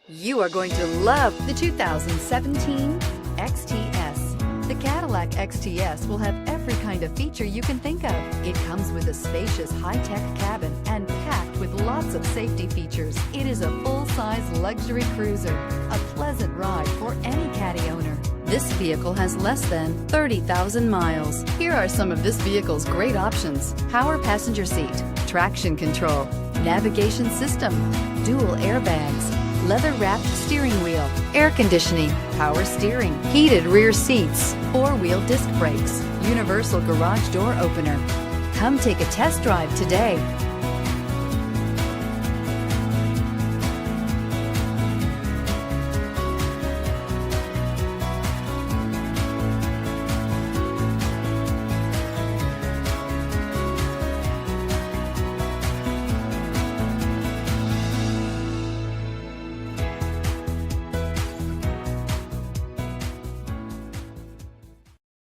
You are going to love the 2017 XTS. The Cadillac XTS will have every kind of feature you can think of. It comes with a spacious high-tech cabin and packed with lots of safety features. It is a full-size luxury cruiser, a pleasant ride for any Caddy owner. This vehicle has less than 30,000 miles. Here are some of this vehicle's great options: power passenger seat, traction control, navigation system, dual airbags, leather-wrapped steering wheel, air conditioning, power steering, heated rear seats, four-wheel disc brakes, universal garage door opener. Come take a test drive today.